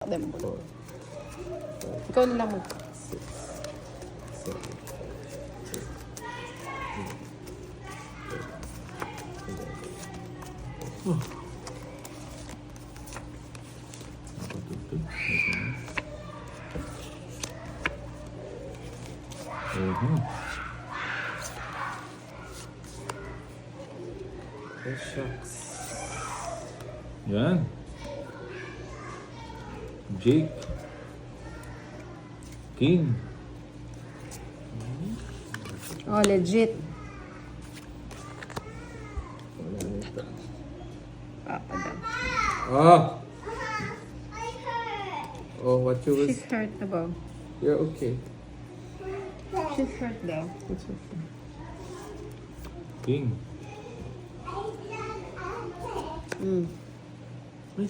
them. 4, Ikaw na lang mag... 6, 7, 8, 9, 10, 11. Napatutod. Oh, shucks. Yan. Jake. King. Oh, legit. Wala nito. Papa daw. Ah! Oh, what you was... She's hurt na ba? You're okay. She's hurt daw. It's okay. King. Ay,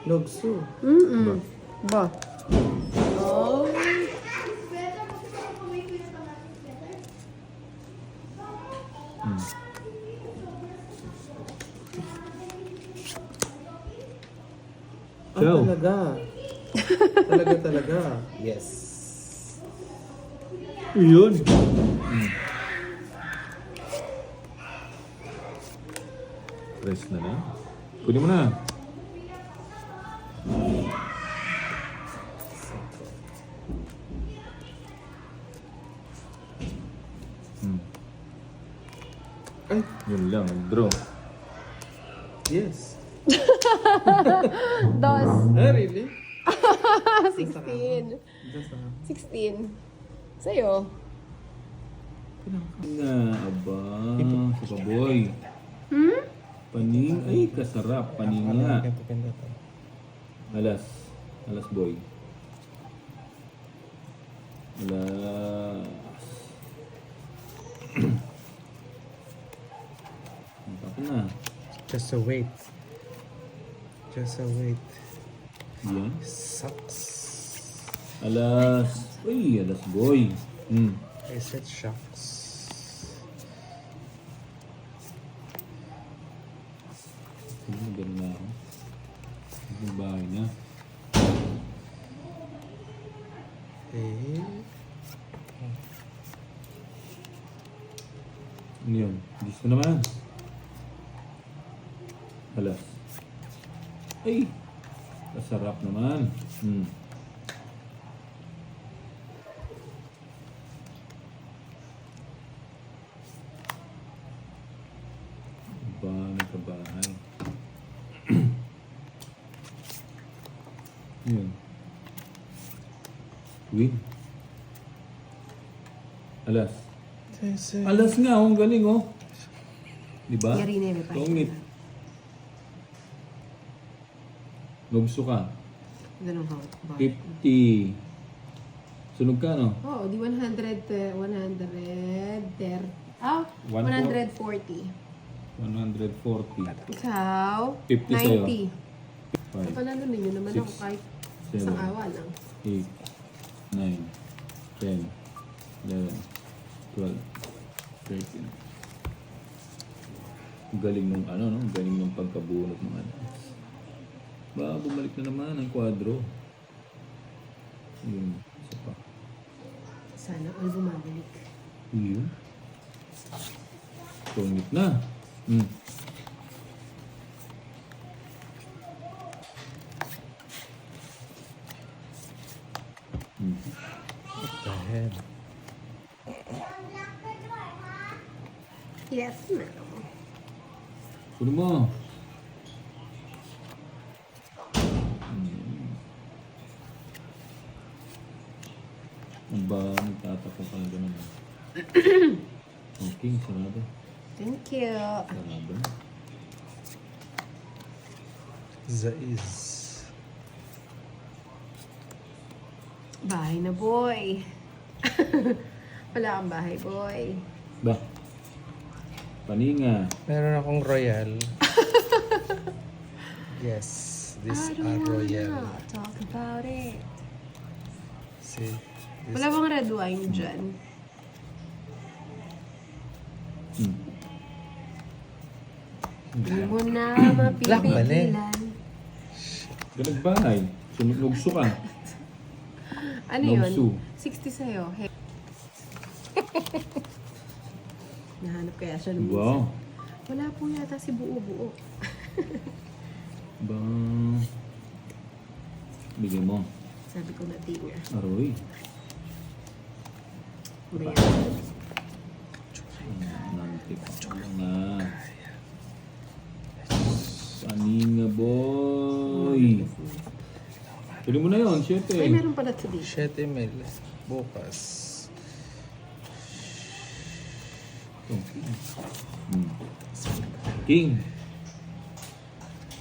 Logso. Ba? Oh. Ah, talaga. talaga. Yes. Yun. Rest na lang. Kunin mo na. Ay, yun lang. Draw. Yes. Dos. Ah, really? 16. 16. Sa'yo. Na, aba. Sa kaboy. Paning. Ay, kasarap. Paninga. Alas. Alas boy. Alas. Ang na. Just a wait. Just a wait. Yan. Sucks. Alas. Uy, alas boy. I said shucks. Ganun na ako. Ang bahay na. Eh. Ano yun? Gusto naman. Alas. Ay! Masarap naman. Ba, nagkabahay. Yun. Win. Alas. Alas nga, ang galing oh. Diba? Yari na yun. Tungit. Gusto ka? Ganun ka. 50. Sunog ka, no? Oo, di 100, 130. Ah, 140. 140. 140. Ikaw, 50 sa'yo. 90. 5, Panalo ninyo naman ako kahit 7, isang awa lang. 8, 9, 10, 11, 12, 13. Galing nung ano, no? Galing nung pagkabunot ng ano. Ba, bumalik na naman ang kwadro. Yun, isa pa. Sana all bumabalik. Yun. Tungit na. What the hell? Yes, ma'am. Kunin mo. Ang ba, nagtatako ka na ganun. Okay, sarado. Thank you. Sarado. Zaiz. Bahay na, boy. Wala kang bahay, boy. Ba? Paninga. Meron akong royal. Yes, this I are don't royal. wanna talk about it. See? This Wala bang red wine dyan? Hindi mo na Black ba, mapipigilan. Galag bahay. Sumugso ka. Ano Nogsu. yun? 60 sa'yo. Hey. Nahanap kaya siya ng Wow. Wala po yata si buo-buo. Ba... Bigyan mo. Sabi ko na tinga. Aroy. Bayan. Nantik. Ano nga. Paninga, boy. Pili mo na yun, 7. Ay, meron pala ito dito. 7 mil. Bukas. King.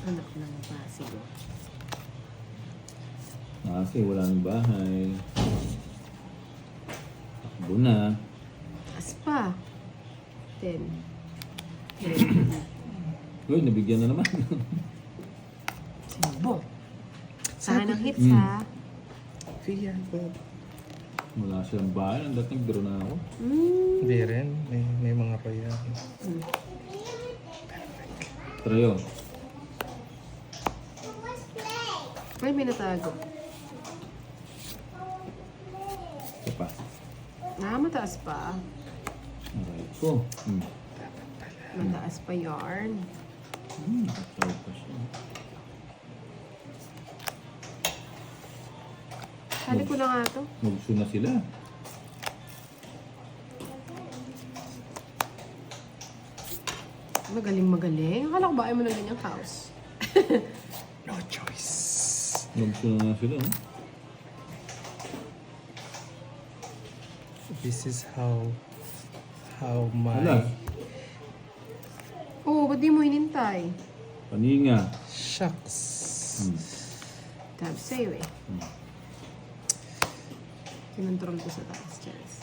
Anak ng Pasig. Kasi wala nang bahay. Takbo na. Aspa. 10. Uy, nabigyan na naman. Bo. Sana ng hits ha. Fiya. Wala silang bahay. Ang dating nag-draw na ako. Hindi rin. May mga royal. Trayo. Ay, may natago. Isa pa. Mataas pa. Aray ko. Mataas pa yarn. Nakatawa pa siya. Sali ko na nga to. Magso na sila. Magaling. Akala ko ba ayaw mo na ganyang house? No choice. Magso na nga sila. This is how my Wala. Oo, ba't di mo hinintay? Paninga. shucks. Tab sa'yo eh. Kinontrol ko sa taas, Charis.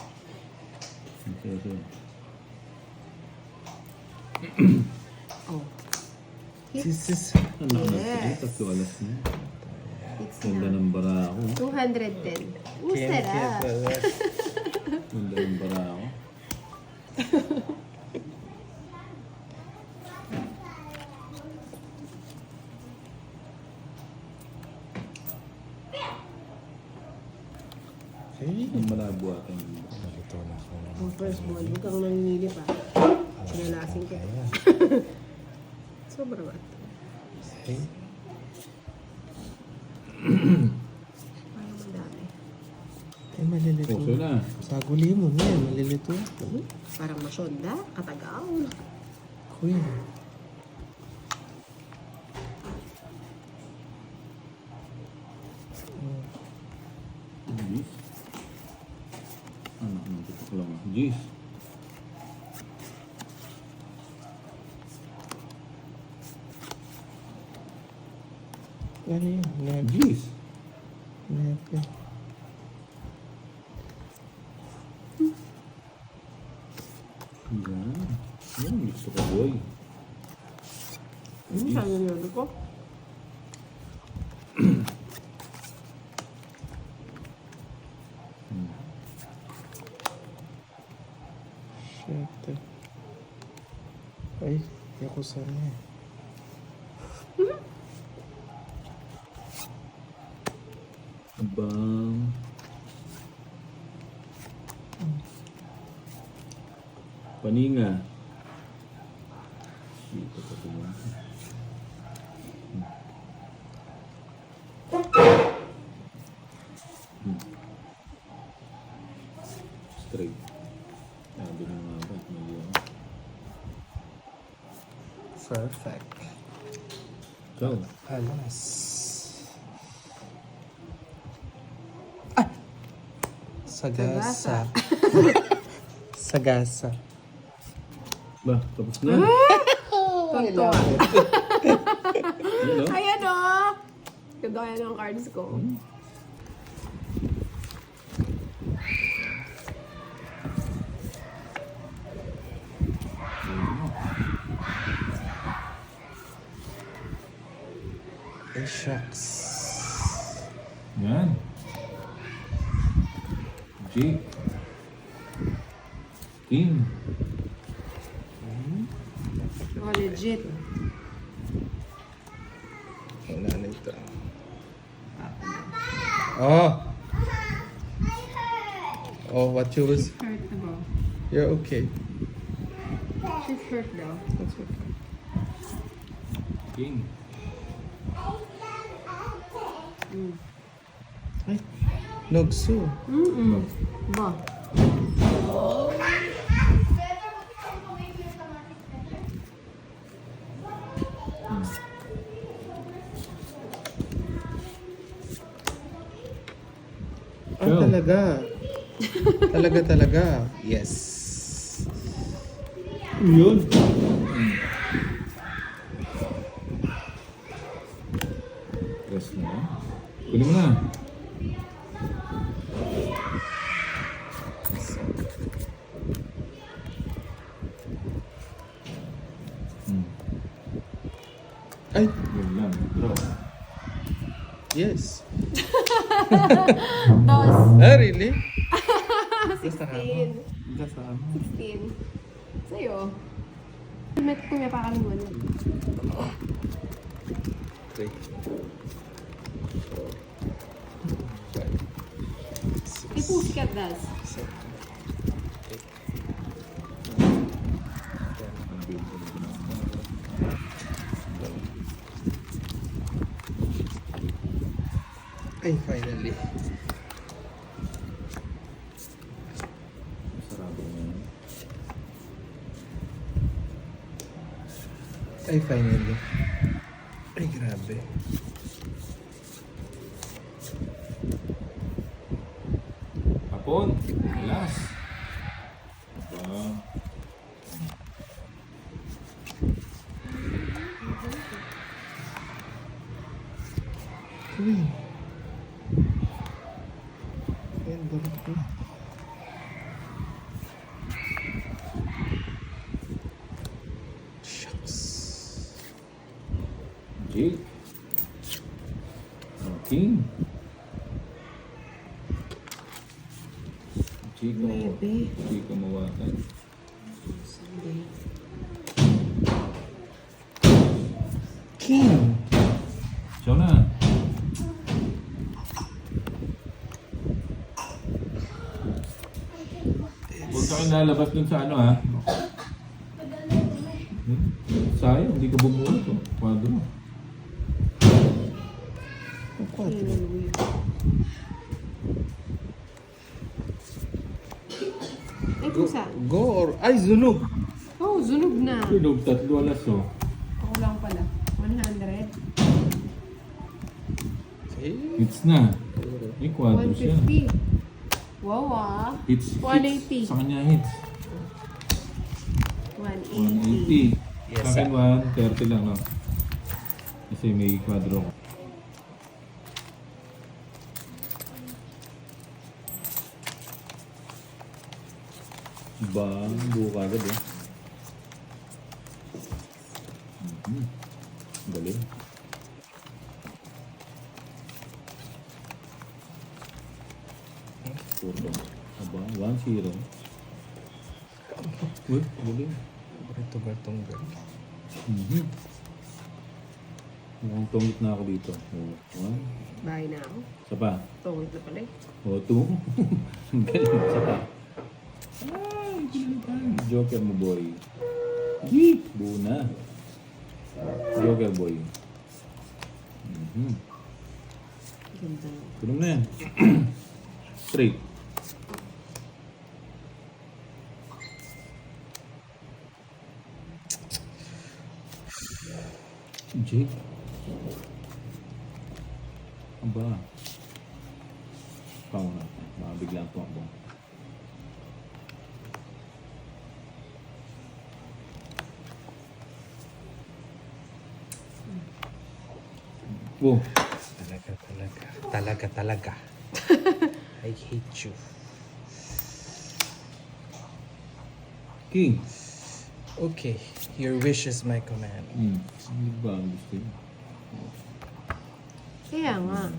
Okay. Oh. Hits. This is Ano na Yes. sila? Tatlo alas na. Hits Ganda na. ng bara ako. 210. Sarap. Ganda ng bara ako. Hey. Ang malabo atin. Nalito na ako. Ang first one, huwag kang nanginili pa. Sinalasin ko. Kaya. Sobra ba? Hey. Parang madami. Ay, malilito. Puso na. Saguli mo na yan. Malilito. Parang masyonda, katagaw. Queen. Jeez. Anak ng tutok lang. Jeez. Ano yun? Never. Jeez. Never. Yan. Yan, gusto ko boy. Ano sabi niyo ko? Shit. Ay, ako sana eh. Abang. Paninga. Dito pa pumunta. Straight. Sabi ng mga ba, mali ako. Perfect. Ciao. Alas. Ah! Sagasa. Sagasa. Ba, tapos na. Tonto. Ano? Ayan o! Ganda kaya ng cards ko. Ay, shucks. Yan. Jake. King. Oh, legit. Wala na ito. Oh. Oh, what you was? Hurt na ba? You're okay. She's hurt daw. That's okay. King. Mm. Ay, Nogso. Ba? Ah, talaga. Talaga. Yes. Yun. Rest na. Kunin mo na. Ay, Yun lang. Bro. yes. Dos. Ah, really? 16. Just 16. Sa'yo. Met kuya pa kami muna. Wait. Eh, pusikat das. Ay, finally. Sarado mo yan. Ay, finally. Ay, grabe. Hapon. Alas. Aba. Uy. Ayan, barot ko. Shucks. Jake. King. Chico. Maybe. Chico mawatan. Sunday. King. Siya na. Huwag ka kang lalabas dun sa ano ha. Sayang, hindi ka bumulat oh. Kwadro. Hallelujah. Ay, pusa. Go or... Ay, zunog. Oh, zunog na. Tulog, tatlo alas oh. Ako lang pala. 100. Okay. Hits na. May kwadro siya. 150. Wow ah. Hits. 180. Sa kanya hits. 180. 180. Yes, Sa akin 130 lang no. Kasi may kwadro ko. Bang, buka agad eh. Galing. Puro. Aba, 1-0. Uy, galing. Ito ba itong girl? Mukhang tungit na ako dito. Oh, 1. Bye na ako. Isa pa. Tungit na pala eh. O, 2. Ang galing. Isa pa. Ay, Joker mo, boy. Yee! Buo na. Joker, boy. Ganda. Tulong na yan. Straight. Jake. Aba. Pao na. Baka biglang tumakbo. Oh. Talaga. I hate you. King. Okay, your wish is my command. Ano ba ang gusto yun? Kaya nga.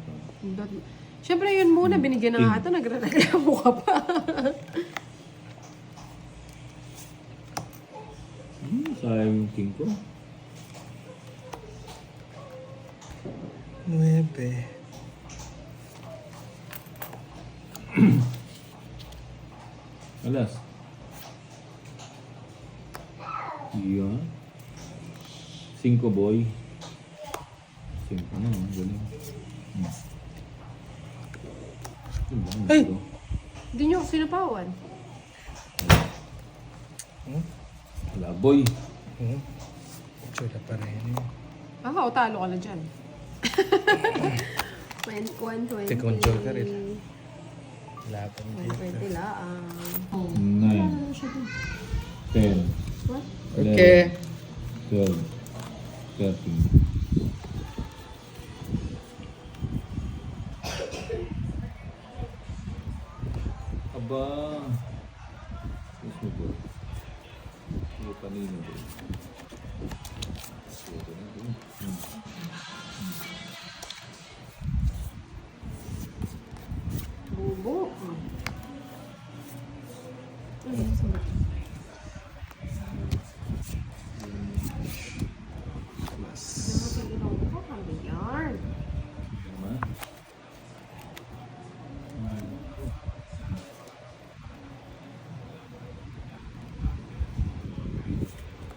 Siyempre yun muna, binigyan na nga ito, nagre-reklamo ka pa. Sayang yung king ko. 9. Alas. Yan. 5 boy. 5 na, galing. Ay! Hindi nyo ako sinapawan. Wala boy. Hmm? Tsura pa rin. Aha, o talo ka na dyan. 21, 20. Teka, kung joker rin. Wala pa rin. 120 laang. 9, 10, What? 11, Okay. 12, 13. Aba. Yes mo bro. Ito kanino bro. Ito na bro. Bubo. Tama.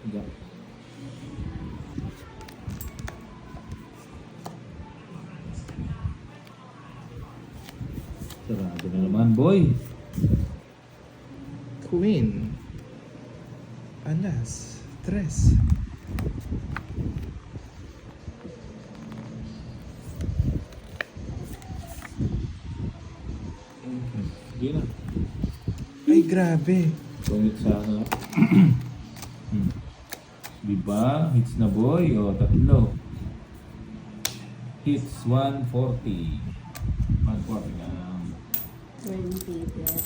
Tiga. Sarado na naman, boy. Queen. Alas. Tres. Sige na. Ay, grabe. Pangit sana. Diba? Hits na boy. O, tatlo. Hits 140. 140 na. 20 plus